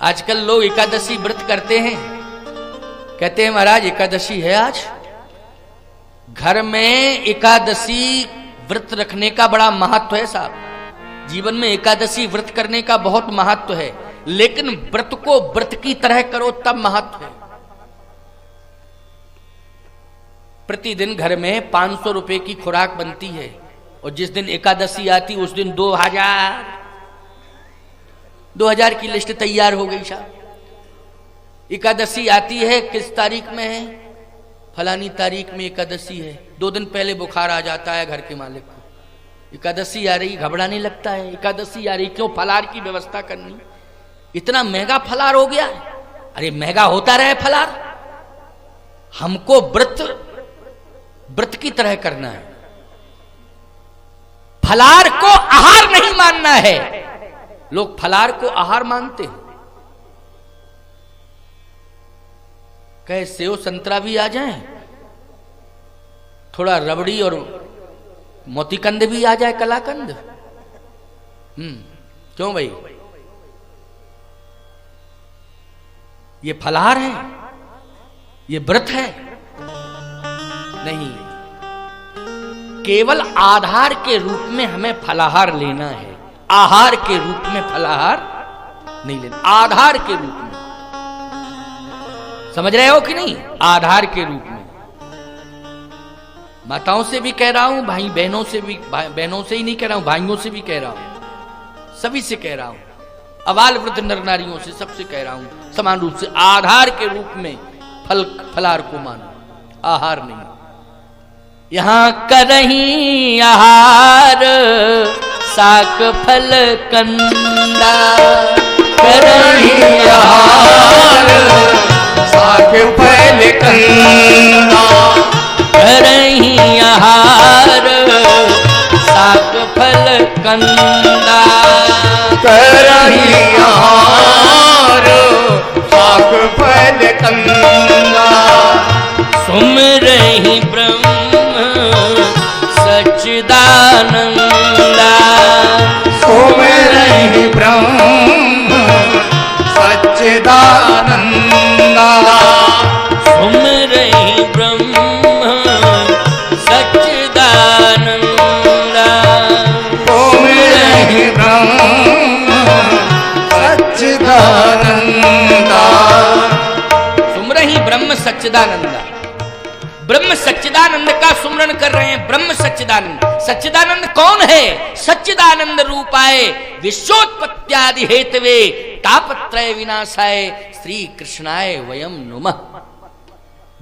आजकल लोग एकादशी व्रत करते हैं, कहते हैं महाराज एकादशी है आज। घर में एकादशी व्रत रखने का बड़ा महत्व है साहब। जीवन में एकादशी व्रत करने का बहुत महत्व है, लेकिन व्रत को व्रत की तरह करो तब महत्व है। प्रतिदिन घर में 500 रुपए की खुराक बनती है, और जिस दिन एकादशी आती उस दिन 2000 की लिस्ट तैयार हो गई साहब। एकादशी आती है, किस तारीख में है? फलानी तारीख में एकादशी है। 2 दिन पहले बुखार आ जाता है घर के मालिक को, एकादशी आ रही, घबराने लगता है। एकादशी आ रही, क्यों? फलार की व्यवस्था करनी। इतना महंगा फलार हो गया। अरे महंगा होता रहे फलार, हमको व्रत की तरह करना है। फलार को आहार नहीं मानना है। लोग फलार को आहार मानते हैं। कहे सेव संतरा भी आ जाए, थोड़ा रबड़ी और मोतीकंद भी आ जाए, कलाकंद। क्यों भाई? ये फलाहार है, ये व्रत है? नहीं, केवल आधार के रूप में हमें फलाहार लेना है, आहार के रूप में फलाहार नहीं लेना। आधार के रूप में, समझ रहे हो कि नहीं? आधार के रूप में। माताओं से भी कह रहा हूं, भाई बहनों से भी, बहनों से ही नहीं कह रहा हूं, भाइयों से भी कह रहा हूं, सभी से कह रहा हूं, अबाल वृद्ध नर नारियों से, सबसे कह रहा हूं समान रूप से आधार के रूप में फलार को मानो, आहार नहीं। यहां करही आहार साक फल कंदा, करही आहार साक फल कंदा, करही आहार साक फल कंदा, करही आहार साक फल कंदा। सुमिरहि ब्रह्म सच्चिदानंदा, सुमिरहि ब्रह्म सच्चिदानंदा, सुमिरहि ब्रह्म सच्चिदानंदा, सुमिरहि ब्रह्म सच्चिदानंदा। सुमिरहि ब्रह्म सच्चिदानंदा। ब्रह्म सच्चिदानंद का सुमरण कर रहे हैं। ब्रह्म सच्चिदानंद। सच्चिदानंद कौन है? सच्चिदानंद रूपाय विश्वोत्पत्त्यादि हेतवे तापत्रय विनाशाय श्री कृष्णाय वयम नुमः।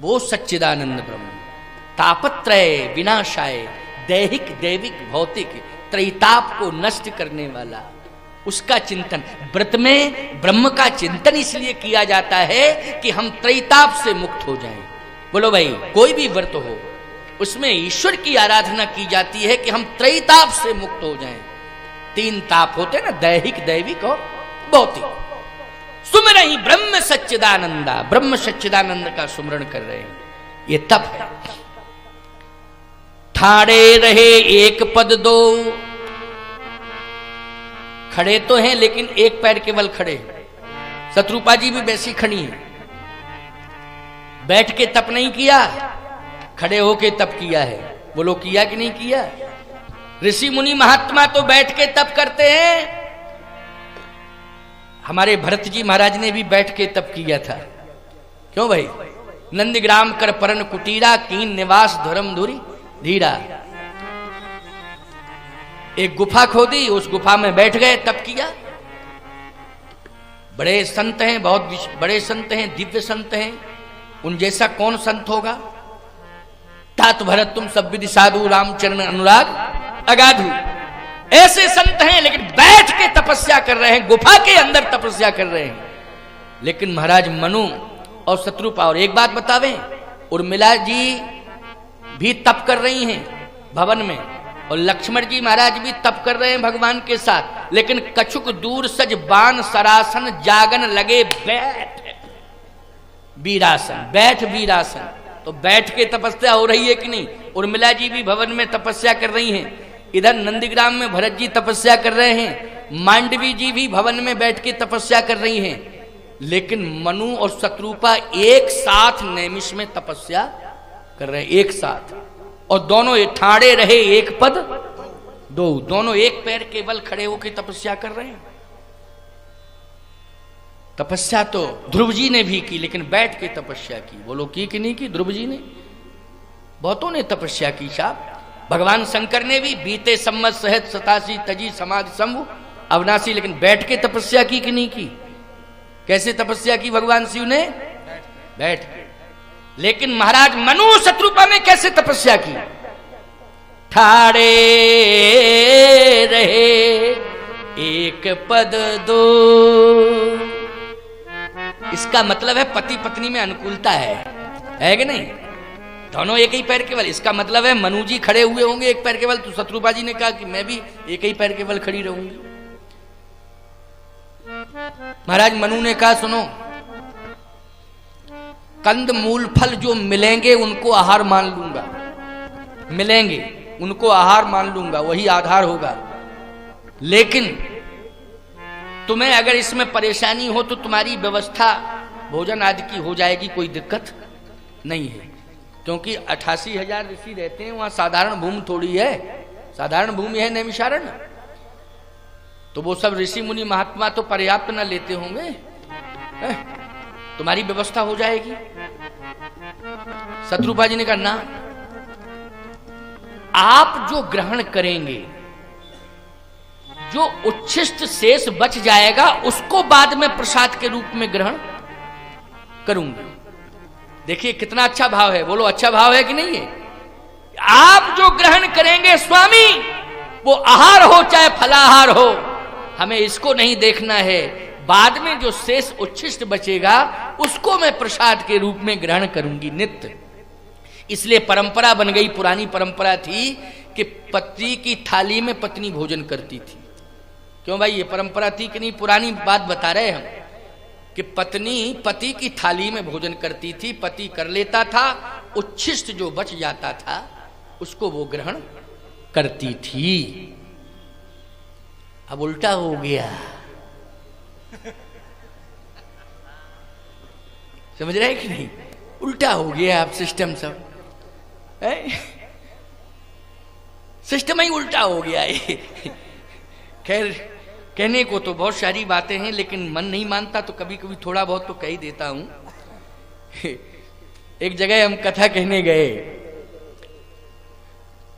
वो सच्चिदानंद ब्रह्म तापत्रय विनाशाय, दैहिक दैविक भौतिक त्रैताप को नष्ट करने वाला, उसका चिंतन। व्रत में ब्रह्म का चिंतन इसलिए किया जाता है कि हम त्रैताप से मुक्त हो जाएं। बोलो भाई, कोई भी व्रत हो उसमें ईश्वर की आराधना की जाती है कि हम त्रैताप से मुक्त हो जाएं। 3 ताप होते हैं ना, दैहिक दैविक और भौतिक। सुमिरहि ब्रह्म सच्चिदानंदा, ब्रह्म सच्चिदानंद का सुमरण कर रहे हैं, ये तप है। ठाड़े रहे एक पद दो, खड़े तो हैं लेकिन एक पैर केवल खड़े हैं। शत्रुपा जी भी वैसी खड़ी है, बैठ के तप नहीं किया, खड़े होके तप किया है। वो लोग किया कि नहीं किया? ऋषि मुनि महात्मा तो बैठ के तप करते हैं। हमारे भरत जी महाराज ने भी बैठ के तप किया था। क्यों भाई? नंदग्राम कर परन कुटीरा, कीन निवास धर्म धुरी धीरा। एक गुफा खोदी, उस गुफा में बैठ गए, तप किया। बड़े संत हैं, बहुत बड़े संत हैं, दिव्य संत हैं। उन जैसा कौन संत होगा? तात भरत तुम सब विधि साधु, रामचरण अनुराग अगाधु। ऐसे संत हैं, लेकिन बैठ के तपस्या कर रहे हैं, गुफा के अंदर तपस्या कर रहे हैं। लेकिन महाराज मनु और शत्रुपा, और एक बात बतावे, उर्मिला जी भी तप कर रही हैं भवन में, और लक्ष्मण जी महाराज भी तप कर रहे हैं भगवान के साथ। लेकिन कछुक दूर सज बान सरासन, जागन लगे बैठ वीरासन, बैठ वीरासन। तो बैठ के तपस्या हो रही है कि नहीं? उर्मिला जी भी भवन में तपस्या कर रही हैं। इधर नंदीग्राम में भरत जी तपस्या कर रहे हैं, मांडवी जी भी भवन में बैठ के तपस्या कर रही हैं। लेकिन मनु और शत्रुपा एक साथ नैमिष में तपस्या कर रहे हैं, एक साथ, और दोनों ठाड़े रहे एक पद दो, दोनों एक पैर केवल खड़े होकर तपस्या कर रहे हैं। तपस्या तो ध्रुव जी ने भी की, लेकिन बैठ के तपस्या की। बोलो की कि नहीं की? ध्रुव जी ने, बहुतों ने तपस्या की साहब। भगवान शंकर ने भी बीते सम्मत सहज 87 तजी समाधि शंभु अविनाशी, लेकिन बैठ के तपस्या की कि नहीं की? कैसे तपस्या की भगवान शिव ने? बैठ के। लेकिन महाराज मनु शत्रुपा ने कैसे तपस्या की? ठाड़े रहे एक पद दो। इसका मतलब है पति पत्नी में अनुकूलता है कि नहीं? दोनों एक ही पैर केवल। इसका मतलब है मनु जी खड़े हुए होंगे एक पैर केवल, तो शत्रुपा जी ने कहा कि मैं भी एक ही पैर केवल खड़ी रहूंगी। महाराज मनु ने कहा सुनो, कंद मूल फल जो मिलेंगे उनको आहार मान लूंगा, मिलेंगे उनको आहार मान लूंगा, वही आधार होगा। लेकिन तुम्हें अगर इसमें परेशानी हो तो तुम्हारी व्यवस्था भोजन आदि की हो जाएगी, कोई दिक्कत नहीं है। क्योंकि 88,000 ऋषि रहते हैं वहां, साधारण भूमि थोड़ी है, साधारण भूमि है नैमिषारण्य। तो वो सब ऋषि मुनि महात्मा तो पर्याप्त न लेते होंगे, तुम्हारी व्यवस्था हो जाएगी। शत्रुपा जी ने कहा ना, आप जो ग्रहण करेंगे, जो उच्छिष्ट शेष बच जाएगा उसको बाद में प्रसाद के रूप में ग्रहण करूंगा। देखिए कितना अच्छा भाव है, बोलो अच्छा भाव है कि नहीं है? आप जो ग्रहण करेंगे स्वामी, वो आहार हो चाहे फलाहार हो, हमें इसको नहीं देखना है। बाद में जो शेष उच्छिष्ट बचेगा उसको मैं प्रसाद के रूप में ग्रहण करूंगी नित्य। इसलिए परंपरा बन गई, पुरानी परंपरा थी कि पति की थाली में पत्नी भोजन करती थी। क्यों भाई, ये परंपरा थी कि नहीं? पुरानी बात बता रहे हम कि पत्नी पति की थाली में भोजन करती थी, पति कर लेता था, उच्छिष्ट जो बच जाता था उसको वो ग्रहण करती थी। अब उल्टा हो गया, समझ रहे कि नहीं? उल्टा हो गया अब सिस्टम, सब सिस्टम ही उल्टा हो गया है। खैर कहने को तो बहुत सारी बातें हैं, लेकिन मन नहीं मानता तो कभी कभी थोड़ा बहुत तो कह ही देता हूं। एक जगह हम कथा कहने गए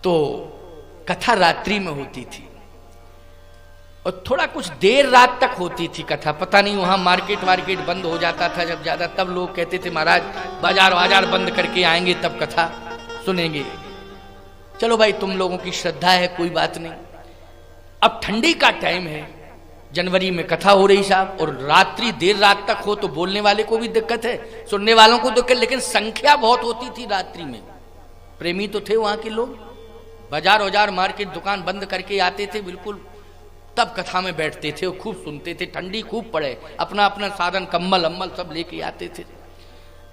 तो कथा रात्रि में होती थी और थोड़ा कुछ देर रात तक होती थी कथा। पता नहीं वहां मार्केट वार्केट बंद हो जाता था जब ज्यादा, तब लोग कहते थे महाराज बाजार वाजार बंद करके आएंगे तब कथा सुनेंगे। चलो भाई तुम लोगों की श्रद्धा है, कोई बात नहीं। अब ठंडी का टाइम है, जनवरी में कथा हो रही साहब, और रात्रि देर रात तक हो तो बोलने वाले को भी दिक्कत है, सुनने वालों को दिक्कत, लेकिन संख्या बहुत होती थी रात्रि में। प्रेमी तो थे वहां के लोग, बाजार वाजार मार्केट दुकान बंद करके आते थे बिल्कुल, तब कथा में बैठते थे और खूब सुनते थे। ठंडी खूब पड़े, अपना अपना साधन कंबल अम्बल सब लेके आते थे।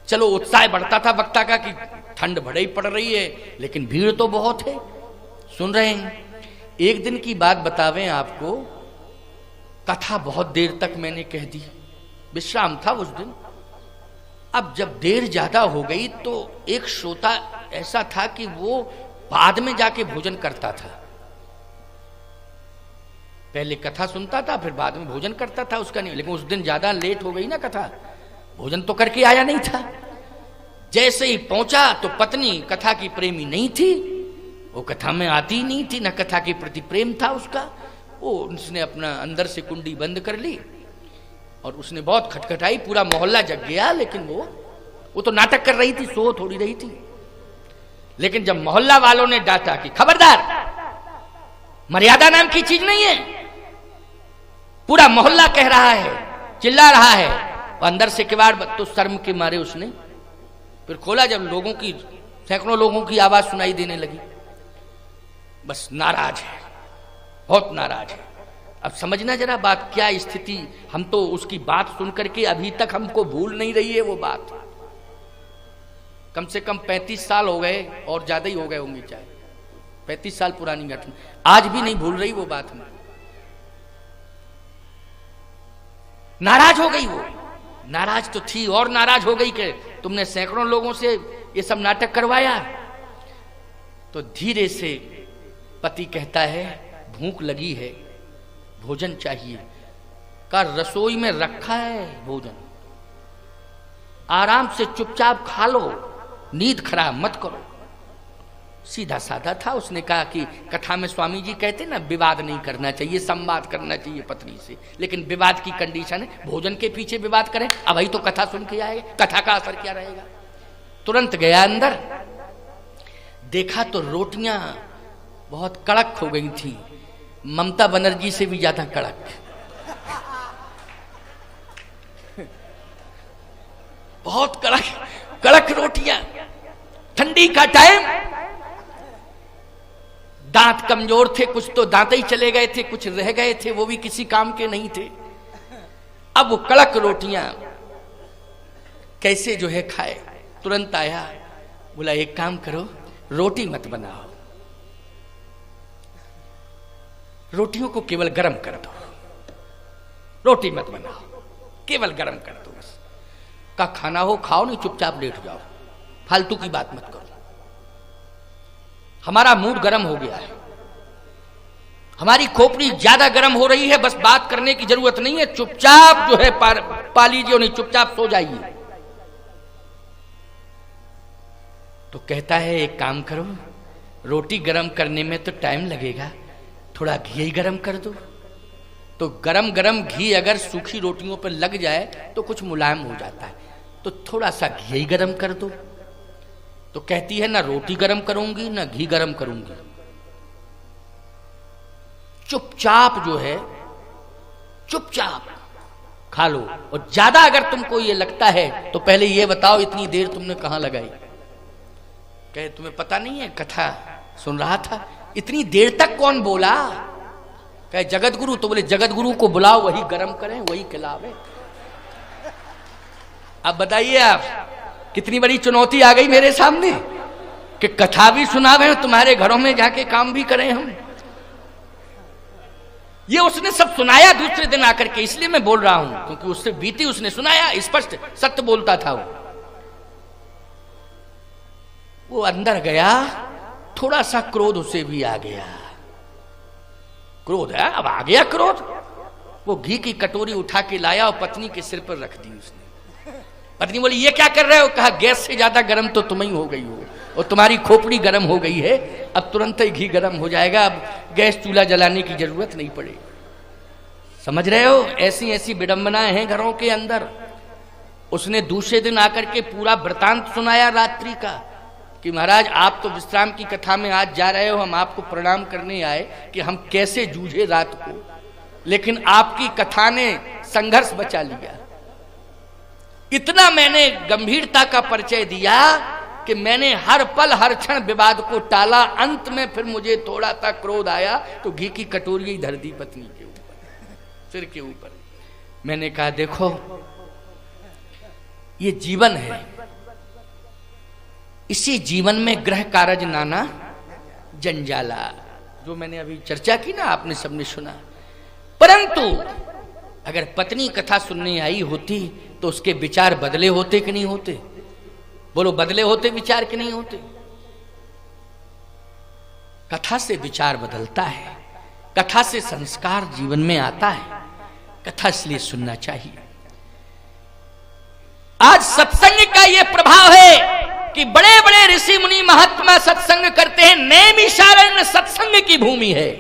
चलो उत्साह बढ़ता था वक्ता का कि ठंड बड़ी ही पड़ रही है, लेकिन भीड़ तो बहुत है, सुन रहे हैं। एक दिन की बात बतावें आपको, कथा बहुत देर तक मैंने कह दी, विश्राम था उस दिन। अब जब देर ज्यादा हो गई तो एक श्रोता ऐसा था कि वो बाद में जाके भोजन करता था। पहले कथा सुनता था फिर बाद में भोजन करता था, उसका नहीं। लेकिन उस दिन ज्यादा लेट हो गई ना कथा, भोजन तो करके आया नहीं था। जैसे ही पहुंचा तो पत्नी कथा की प्रेमी नहीं थी, वो कथा में आती ही नहीं थी, न कथा के प्रति प्रेम था उसका। वो उसने अपना अंदर से कुंडी बंद कर ली और उसने बहुत खटखटाई, पूरा मोहल्ला जग गया। लेकिन वो तो नाटक कर रही थी, सो थोड़ी रही थी। लेकिन जब मोहल्ला वालों ने डांटा कि खबरदार, मर्यादा नाम की चीज नहीं है, पूरा मोहल्ला कह रहा है, चिल्ला रहा है, और अंदर से किवाड़ तो शर्म के मारे उसने फिर खोला। जब लोगों की, सैकड़ों लोगों की आवाज सुनाई देने लगी, बस नाराज है, बहुत नाराज है। अब समझना जरा बात क्या स्थिति, हम तो उसकी बात सुन करके अभी तक हमको भूल नहीं रही है वो बात। कम से कम 35 साल हो गए और ज्यादा ही हो गए होंगे, चाहे 35 साल पुरानी घटना, आज भी नहीं भूल रही वो बात में। नाराज हो गई वो, नाराज तो थी और नाराज हो गई कि तुमने सैकड़ों लोगों से ये सब नाटक करवाया। तो धीरे से पति कहता है भूख लगी है, भोजन चाहिए। का रसोई में रखा है भोजन, आराम से चुपचाप खा लो, नींद खराब मत करो। सीधा साधा था। उसने कहा कि कथा में स्वामी जी कहते ना विवाद नहीं करना चाहिए, संवाद करना चाहिए पत्नी से, लेकिन विवाद की कंडीशन है भोजन के पीछे विवाद करें। अब वही तो कथा सुन के आए, कथा का असर क्या रहेगा। तुरंत गया अंदर, देखा तो रोटियां बहुत कड़क हो गई थी, ममता बनर्जी से भी ज्यादा कड़क। बहुत कड़क कड़क रोटियां, ठंडी का टाइम, दांत कमजोर थे, कुछ तो दांत ही चले गए थे, कुछ रह गए थे, वो भी किसी काम के नहीं थे। अब वो कड़क रोटियां कैसे जो है खाए। तुरंत आया, बोला एक काम करो, रोटी मत बनाओ, रोटियों को केवल गरम कर दो, रोटी मत बनाओ, केवल गरम कर दो बस। का खाना हो खाओ, नहीं चुपचाप लेट जाओ, फालतू की बात मत करो। हमारा मूड गर्म हो गया है, हमारी खोपड़ी ज्यादा गर्म हो रही है, बस बात करने की जरूरत नहीं है, चुपचाप जो है पा लीजिए, नहीं चुपचाप सो जाइए। तो कहता है एक काम करो, रोटी गरम करने में तो टाइम लगेगा, थोड़ा घी ही गरम कर दो। तो गरम गरम घी अगर सूखी रोटियों पर लग जाए तो कुछ मुलायम हो जाता है, तो थोड़ा सा घी ही गरम कर दो। तो कहती है ना रोटी गरम करूंगी ना घी गरम करूंगी, चुपचाप जो है चुपचाप खा लो। और ज्यादा अगर तुमको ये लगता है तो पहले ये बताओ इतनी देर तुमने कहां लगाई। कहे तुम्हें पता नहीं है, कथा सुन रहा था, इतनी देर तक कौन बोला। कहे जगत गुरु। तो बोले जगत गुरु को बुलाओ, वही गरम करें, वही खिलावे। अब बताइए आप, कितनी बड़ी चुनौती आ गई मेरे सामने कि कथा भी सुनावे, तुम्हारे घरों में जाके काम भी करें हम। ये उसने सब सुनाया दूसरे दिन आकर के, इसलिए मैं बोल रहा हूं क्योंकि उससे बीती उसने सुनाया, स्पष्ट सत्य बोलता था वो अंदर गया, थोड़ा सा क्रोध उसे भी आ गया। क्रोध है, अब आ गया क्रोध। वो घी की कटोरी उठा के लाया और पत्नी के सिर पर रख दी उसने। पत्नी बोली ये क्या कर रहे हो। कहा गैस से ज्यादा गर्म तो तुम ही हो गई हो, और तुम्हारी खोपड़ी गर्म हो गई है, अब तुरंत ही घी गर्म हो जाएगा, अब गैस चूल्हा जलाने की जरूरत नहीं पड़ेगी। समझ रहे हो, ऐसी ऐसी विडंबनाएं हैं घरों के अंदर। उसने दूसरे दिन आकर के पूरा वृतांत सुनाया रात्रि का कि महाराज आप तो विश्राम की कथा में आज जा रहे हो, हम आपको प्रणाम करने आए कि हम कैसे जूझे रात को, लेकिन आपकी कथा ने संघर्ष बचा लिया। इतना मैंने गंभीरता का परिचय दिया कि मैंने हर पल हर क्षण विवाद को टाला। अंत में फिर मुझे थोड़ा सा क्रोध आया तो घी की कटोरी धर दी पत्नी के ऊपर, सिर के ऊपर। मैंने कहा देखो ये जीवन है, इसी जीवन में ग्रह कारज नाना जंजाला, जो मैंने अभी चर्चा की ना, आपने सबने सुना। परंतु अगर पत्नी कथा सुनने आई होती तो उसके विचार बदले होते कि नहीं होते। बोलो बदले होते विचार कि नहीं होते। कथा से विचार बदलता है, कथा से संस्कार जीवन में आता है, कथा इसलिए सुनना चाहिए। आज सत्संग का यह प्रभाव है कि बड़े बड़े ऋषि मुनि महात्मा सत्संग करते हैं। नैमिषारण्य सत्संग की भूमि है।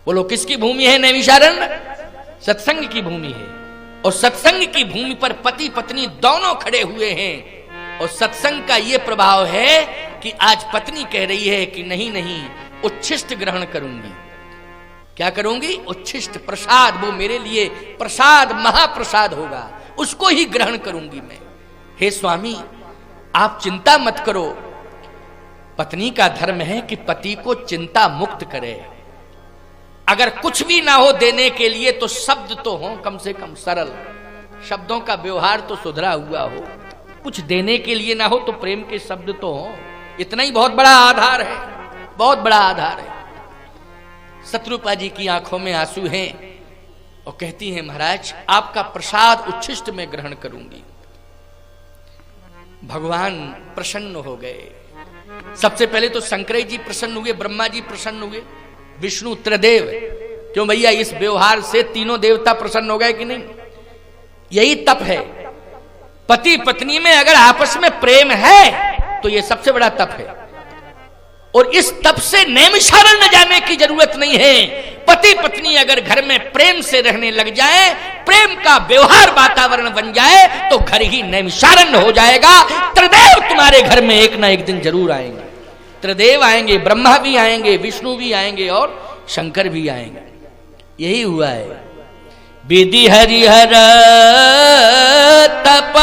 बोलो किसकी भूमि है नैमिषारण्य? सत्संग की भूमि है। और सत्संग की भूमि पर पति पत्नी दोनों खड़े हुए हैं। और सत्संग का यह प्रभाव है कि आज पत्नी कह रही है कि नहीं नहीं, उच्छिष्ट ग्रहण करूंगी। क्या करूंगी? उच्छिष्ट प्रसाद, वो मेरे लिए प्रसाद महाप्रसाद होगा, उसको ही ग्रहण करूंगी मैं। हे स्वामी आप चिंता मत करो। पत्नी का धर्म है कि पति को चिंता मुक्त करे। अगर कुछ भी ना हो देने के लिए तो शब्द तो हो, कम से कम सरल शब्दों का व्यवहार तो सुधरा हुआ हो। कुछ देने के लिए ना हो तो प्रेम के शब्द तो हो। इतना ही बहुत बड़ा आधार है, बहुत बड़ा आधार है। शत्रुपा जी की आंखों में आंसू हैं। और कहती हैं महाराज आपका प्रसाद उच्छिष्ट में ग्रहण करूंगी। भगवान प्रसन्न हो गए। सबसे पहले तो शंकर जी प्रसन्न हुए, ब्रह्मा जी प्रसन्न हुए, विष्णु त्रिदेव। क्यों भैया, इस व्यवहार से तीनों देवता प्रसन्न हो गए कि नहीं? यही तप है। पति पत्नी में अगर आपस में प्रेम है तो यह सबसे बड़ा तप है। और इस तप से नैमिषारण्य जाने की जरूरत नहीं है। पति पत्नी अगर घर में प्रेम से रहने लग जाए, प्रेम का व्यवहार वातावरण बन जाए, तो घर ही नैमिषारण्य हो जाएगा। त्रिदेव तुम्हारे घर में एक ना एक दिन जरूर आएंगे। त्रिदेव आएंगे, ब्रह्मा भी आएंगे, विष्णु भी आएंगे और शंकर भी आएंगे। यही हुआ है। विधि हरिहर तप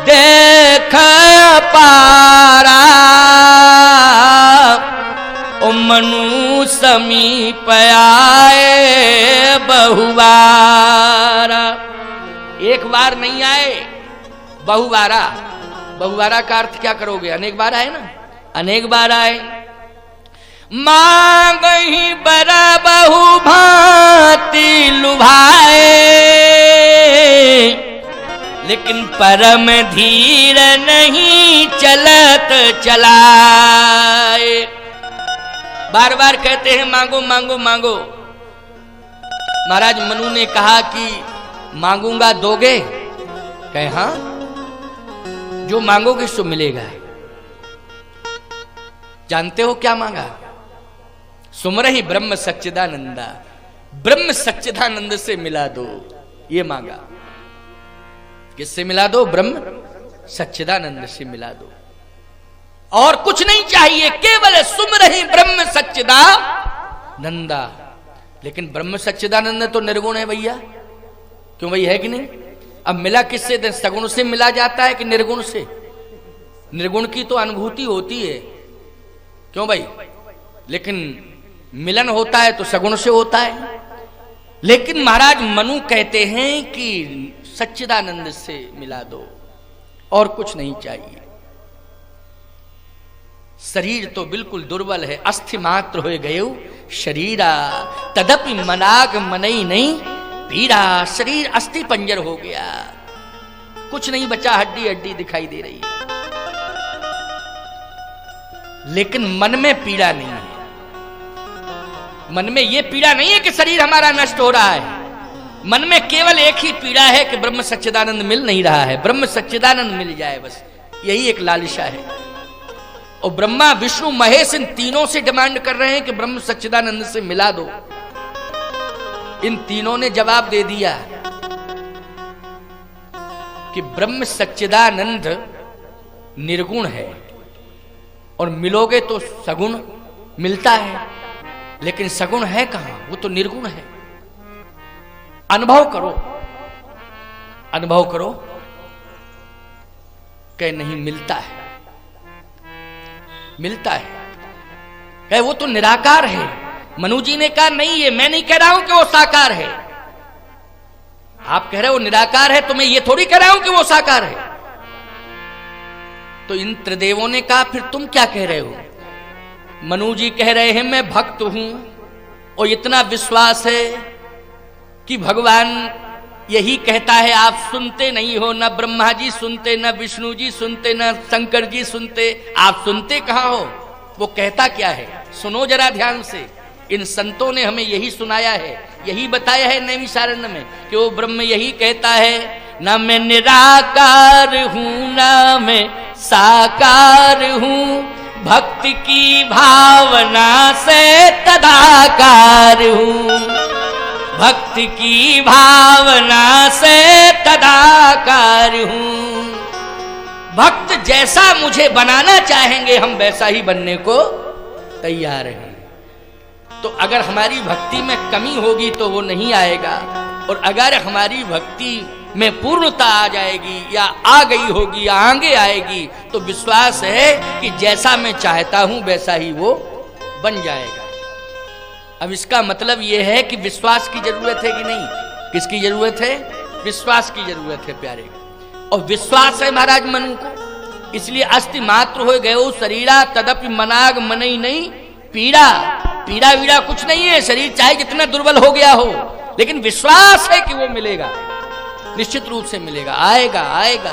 देख पारा, ओ मनु समीप आए बहुबारा। एक बार नहीं आए, बहुबारा। बहुबारा का अर्थ क्या करोगे? अनेक बार आए ना, अनेक बार आए। मांग ही बरा बहु भांति लुभाए, लेकिन परम धीर नहीं चलत चलाए। बार बार कहते हैं मांगो मांगो मांगो। महाराज मनु ने कहा कि मांगूंगा दोगे? कहे हां, जो मांगोगे सो मिलेगा। जानते हो क्या मांगा? सुमरहि ब्रह्म सच्चिदानंदा, ब्रह्म सच्चिदानंद से मिला दो, ये मांगा। किससे मिला दो? ब्रह्म सच्चिदानंद से मिला दो। और कुछ नहीं चाहिए, केवल सुमरहि ब्रह्म सच्चिदानंदा। लेकिन ब्रह्म सच्चिदानंद तो निर्गुण है भैया। क्यों भाई, है कि नहीं? अब मिला किससे? सगुण से मिला जाता है कि निर्गुण से? निर्गुण की तो अनुभूति होती है। क्यों भाई? लेकिन मिलन होता है तो सगुण से होता है। लेकिन महाराज मनु कहते हैं कि सच्चिदानंद से मिला दो, और कुछ नहीं चाहिए। शरीर तो बिल्कुल दुर्बल है, अस्थि मात्र हो गए शरीरा, तदपि मनाग मनई नहीं पीड़ा। शरीर अस्थि पंजर हो गया, कुछ नहीं बचा, हड्डी हड्डी दिखाई दे रही है। लेकिन मन में पीड़ा नहीं है। मन में यह पीड़ा नहीं है कि शरीर हमारा नष्ट हो रहा है। मन में केवल एक ही पीड़ा है कि ब्रह्म सच्चिदानंद मिल नहीं रहा है। ब्रह्म सच्चिदानंद मिल जाए, बस यही एक लालसा है। और ब्रह्मा विष्णु महेश इन तीनों से डिमांड कर रहे हैं कि ब्रह्म सच्चिदानंद से मिला दो। इन तीनों ने जवाब दे दिया कि ब्रह्म सच्चिदानंद निर्गुण है, और मिलोगे तो सगुण मिलता है। लेकिन सगुण है कहां? वो तो निर्गुण है। अनुभव करो, अनुभव करो। कहे नहीं, मिलता है, मिलता है। कहे वो तो निराकार है। मनु जी ने कहा नहीं, ये मैं नहीं कह रहा हूं कि वो साकार है। आप कह रहे हो निराकार है, तो मैं ये थोड़ी कह रहा हूं कि वो साकार है। तो इन त्रिदेवों ने कहा फिर तुम क्या कह रहे हो? मनु जी कह रहे हैं मैं भक्त हूं, और इतना विश्वास है कि भगवान यही कहता है, आप सुनते नहीं हो। न ब्रह्मा जी सुनते, न विष्णु जी सुनते, न शंकर जी सुनते। आप सुनते कहां हो? वो कहता क्या है? सुनो जरा ध्यान से। इन संतों ने हमें यही सुनाया है, यही बताया है नैमिषारण्य में कि वो ब्रह्म यही कहता है, न मैं निराकार हूं, न मैं साकार हूं, भक्ति की भावना से तदाकार हूं, भक्ति की भावना से तदाकार हूं। भक्त जैसा मुझे बनाना चाहेंगे, हम वैसा ही बनने को तैयार हैं। तो अगर हमारी भक्ति में कमी होगी तो वो नहीं आएगा, और अगर हमारी भक्ति में पूर्णता आ जाएगी या आ गई होगी या आगे आएगी, तो विश्वास है कि जैसा मैं चाहता हूं वैसा ही वो बन जाएगा। अब इसका मतलब यह है कि विश्वास की जरूरत है कि नहीं? किसकी जरूरत है? विश्वास की जरूरत है प्यारे। और विश्वास है महाराज मनु को, इसलिए अस्थि मात्र हो गए शरीरा, तदपि मनाग मनई नहीं पीड़ा। पीड़ा वीड़ा कुछ नहीं है। शरीर चाहे जितना दुर्बल हो गया हो, लेकिन विश्वास है कि वो मिलेगा, निश्चित रूप से मिलेगा, आएगा आएगा,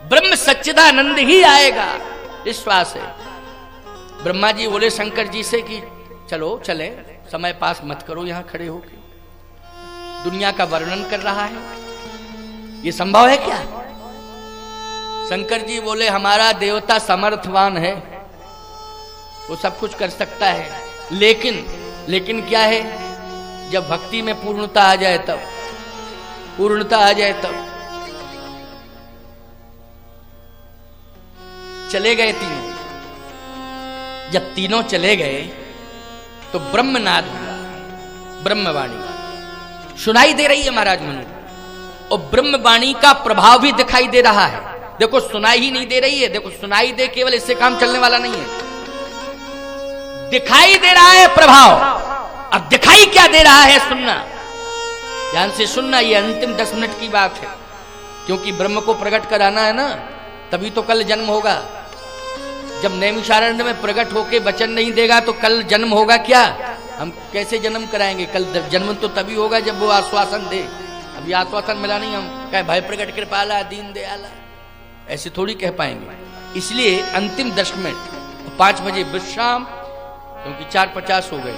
ब्रह्म सच्चिदानंद ही आएगा, विश्वास है। ब्रह्मा जी बोले शंकर जी से कि चलो चले, समय पास मत करो यहां खड़े होके, दुनिया का वर्णन कर रहा है, ये संभव है क्या? शंकर जी बोले हमारा देवता समर्थवान है, वो सब कुछ कर सकता है, लेकिन क्या है, जब भक्ति में पूर्णता आ जाए तब, पूर्णता आ जाए तब। चले गए तीनों, जब तीनों चले गए तो ब्रह्मनाद हुआ, ब्रह्मवाणी सुनाई दे रही है महाराज मनु, और ब्रह्मवाणी का प्रभाव भी दिखाई दे रहा है। देखो सुनाई ही नहीं दे रही है, देखो सुनाई दे केवल इससे काम चलने वाला नहीं है, दिखाई दे रहा है प्रभाव। अब दिखाई क्या दे रहा है, सुनना, ध्यान से सुनना, ये अंतिम 10 मिनट की बात है, क्योंकि ब्रह्म को प्रकट कराना है ना, तभी तो कल जन्म होगा। जब नैमिषारण्य में प्रकट होके वचन नहीं देगा तो कल जन्म होगा क्या? हम कैसे जन्म कराएंगे? कल जन्म तो तभी होगा जब वो आश्वासन दे। अभी आश्वासन मिला नहीं, हम कहे भाई प्रकट कृपाला दीन दयाला, ऐसे थोड़ी कह पाएंगे। इसलिए अंतिम 10 मिनट, 5 बजे विश्राम, क्योंकि 4:50 हो गए,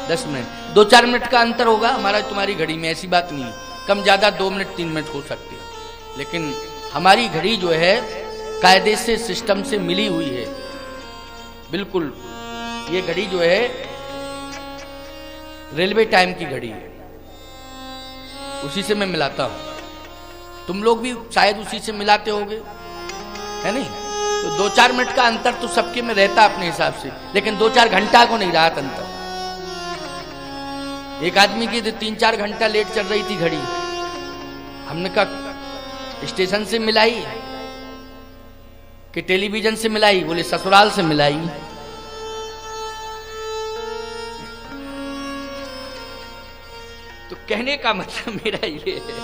10 मिनट, 2-4 मिनट का अंतर होगा हमारा तुम्हारी घड़ी में, ऐसी बात नहीं है, कम ज्यादा 2 मिनट 3 मिनट हो सकते हैं, लेकिन हमारी घड़ी जो है कायदे से सिस्टम से मिली हुई है, बिल्कुल। ये घड़ी जो है रेलवे टाइम की घड़ी है, उसी से मैं मिलाता हूं, तुम लोग भी शायद उसी से मिलाते होगे, है नहीं? तो 2-4 मिनट का अंतर तो सबके में रहता अपने हिसाब से, लेकिन 2-4 घंटा को नहीं रहा अंतर। एक आदमी की 3-4 घंटा लेट चल रही थी घड़ी, हमने कहा स्टेशन से मिलाई कि टेलीविजन से मिलाई? बोले ससुराल से मिलाई। तो कहने का मतलब मेरा ये है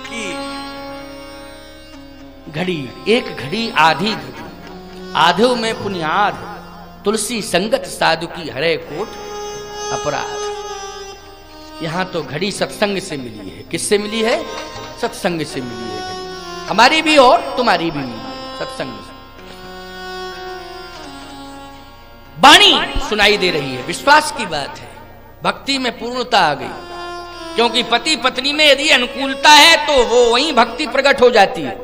कि घड़ी, एक घड़ी आधी घड़ी, आधो में पुण्याध, तुलसी संगत साधु की हरे कोट अपराध। यहां तो घड़ी सत्संग से मिली है। किससे मिली है? सत्संग से मिली है घड़ी, हमारी भी और तुम्हारी भी मिली सत्संग से। वाणी सुनाई दे रही है, विश्वास की बात है, भक्ति में पूर्णता आ गई, क्योंकि पति पत्नी में यदि अनुकूलता है तो वो वहीं भक्ति प्रकट हो जाती है।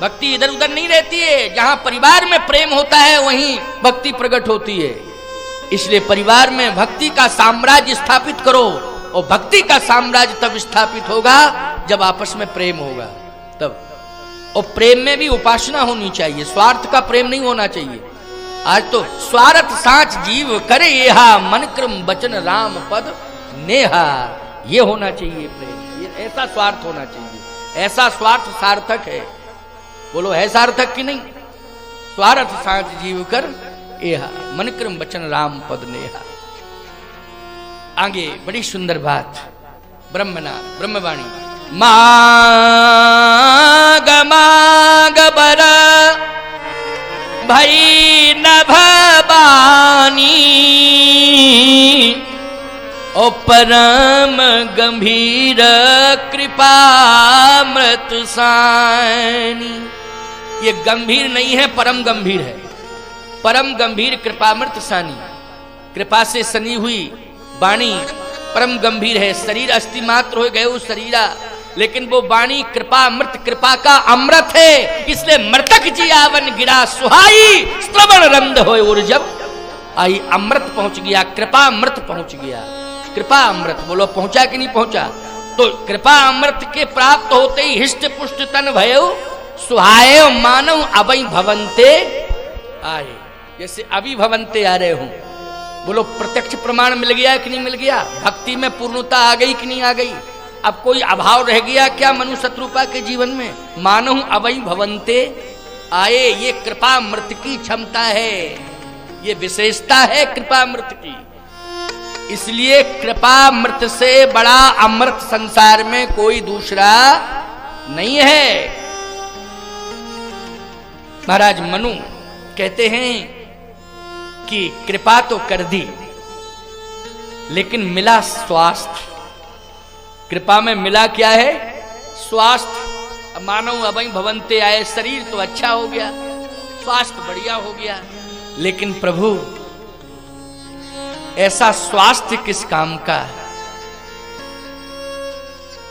भक्ति इधर उधर नहीं रहती है, जहां परिवार में प्रेम होता है वहीं भक्ति प्रकट होती है। इसलिए परिवार में भक्ति का साम्राज्य स्थापित करो, और भक्ति का साम्राज्य तब स्थापित होगा जब आपस में प्रेम होगा तब। और प्रेम में भी उपासना होनी चाहिए, स्वार्थ का प्रेम नहीं होना चाहिए। आज तो स्वार्थ साच जीव करे येहा, मन क्रम वचन राम पद नेहा, ये होना चाहिए प्रेम, ये ऐसा स्वार्थ होना चाहिए, ऐसा स्वार्थ सार्थक है। बोलो है सार्थक कि नहीं? स्वार्थ साच जीव कर एहा, मन क्रम वचन राम पद नेहा। आगे बड़ी सुंदर बात, ब्रह्मवाणी, माग माग बर भई नभ बानी, ओ परम गंभीर कृपा मृत सानी। ये गंभीर नहीं है, परम गंभीर है, परम गंभीर कृपामृत सानी। कृपा से सनी हुई वाणी परम गंभीर है। शरीर अस्थि मात्र हो गए उस शरीरा, लेकिन वो वाणी कृपामृत, कृपा का अमृत है। इसलिए मृतक जियावन गिरा सुहाई, श्रवण रंद होए और जब आई अमृत पहुंच गया, कृपामृत पहुंच गया। कृपा अमृत बोलो पहुंचा कि नहीं पहुंचा? तो कृपा अमृत के प्राप्त होते ही हिष्ट पुष्ट तन भयो सुहाय, मानव अवै भवंते आए। जैसे अभी भवंते आ रहे हो, बोलो प्रत्यक्ष प्रमाण मिल गया कि नहीं मिल गया? भक्ति में पूर्णता आ गई कि नहीं आ गई? अब कोई अभाव रह गया क्या मनुष्य शत्रुपा के जीवन में? मानव अवै भवंते आए, ये कृपामृत की क्षमता है, ये विशेषता है कृपामृत की। इसलिए कृपामृत से बड़ा अमृत संसार में कोई दूसरा नहीं है। महाराज मनु कहते हैं कि कृपा तो कर दी, लेकिन मिला स्वास्थ्य, कृपा में मिला क्या है? स्वास्थ्य। मानव अभय भवंते आए, शरीर तो अच्छा हो गया, स्वास्थ्य बढ़िया हो गया, लेकिन प्रभु ऐसा स्वास्थ्य किस काम का है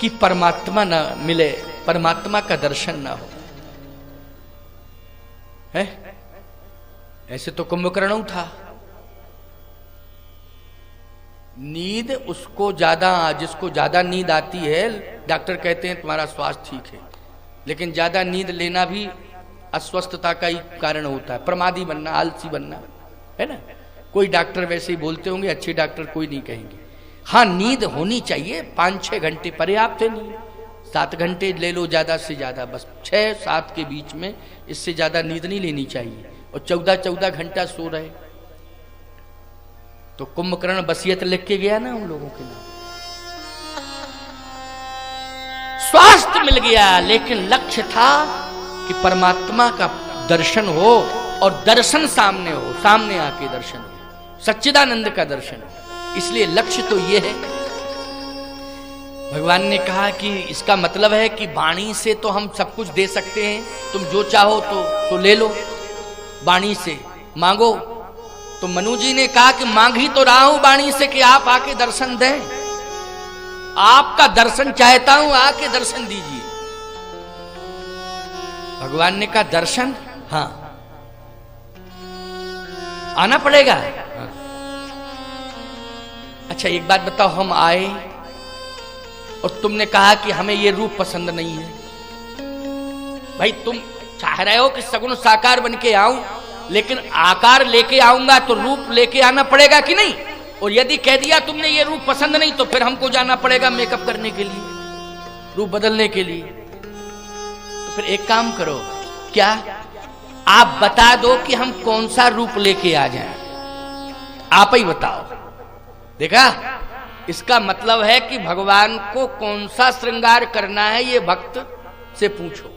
कि परमात्मा न मिले, परमात्मा का दर्शन ना हो। है ऐसे तो कुंभकर्ण था, नींद उसको ज्यादा, जिसको ज्यादा नींद आती है डॉक्टर कहते हैं तुम्हारा स्वास्थ्य ठीक है, लेकिन ज्यादा नींद लेना भी अस्वस्थता का ही कारण होता है, प्रमादी बनना, आलसी बनना, है ना। कोई डॉक्टर वैसे ही बोलते होंगे, अच्छे डॉक्टर कोई नहीं कहेंगे। हाँ, नींद होनी चाहिए, 5-6 घंटे पर्याप्त है नींद, 7 घंटे ले लो ज्यादा से ज्यादा, बस 6-7 के बीच में, इससे ज्यादा नींद नहीं लेनी चाहिए। और 14-14 घंटा सो रहे, तो कुंभकर्ण वसीयत लिख के गया ना उन लोगों के नाम। स्वास्थ्य मिल गया, लेकिन लक्ष्य था कि परमात्मा का दर्शन हो, और दर्शन सामने हो, सामने आके दर्शन हो, सच्चिदानंद का दर्शन हो। इसलिए लक्ष्य तो ये है। भगवान ने कहा कि इसका मतलब है कि वाणी से तो हम सब कुछ दे सकते हैं, तुम जो चाहो तो ले लो, वाणी से मांगो। तो मनु जी ने कहा कि मांग ही तो रहा हूं वाणी से कि आप आके दर्शन दें, आपका दर्शन चाहता हूं, आके दर्शन दीजिए। भगवान ने कहा दर्शन, हाँ आना पड़ेगा। हाँ। अच्छा एक बात बताओ, हम आए और तुमने कहा कि हमें ये रूप पसंद नहीं है, भाई तुम चाह रहे हो कि सगुण साकार बन के आऊं, लेकिन आकार लेके आऊंगा तो रूप लेके आना पड़ेगा कि नहीं। और यदि कह दिया तुमने ये रूप पसंद नहीं, तो फिर हमको जाना पड़ेगा मेकअप करने के लिए, रूप बदलने के लिए। तो फिर एक काम करो, क्या आप बता दो कि हम कौन सा रूप लेके आ जाएं, आप ही बताओ। देखा, इसका मतलब है कि भगवान को कौन सा श्रृंगार करना है ये भक्त से पूछो,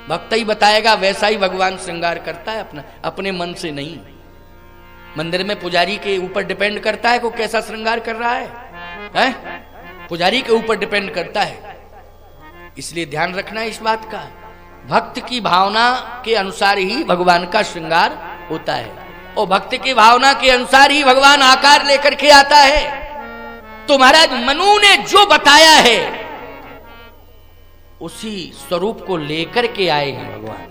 भक्त ही बताएगा। वैसा ही भगवान श्रृंगार करता है अपने मन से नहीं। मंदिर में पुजारी के ऊपर डिपेंड करता है को कैसा श्रृंगार कर रहा है? पुजारी के ऊपर डिपेंड करता है। इसलिए ध्यान रखना है इस बात का, भक्त की भावना के अनुसार ही भगवान का श्रृंगार होता है, और भक्त की भावना के अनुसार ही भगवान आकार लेकर के आता है। तो महाराज मनु ने जो बताया है उसी स्वरूप को लेकर के आए हैं भगवान।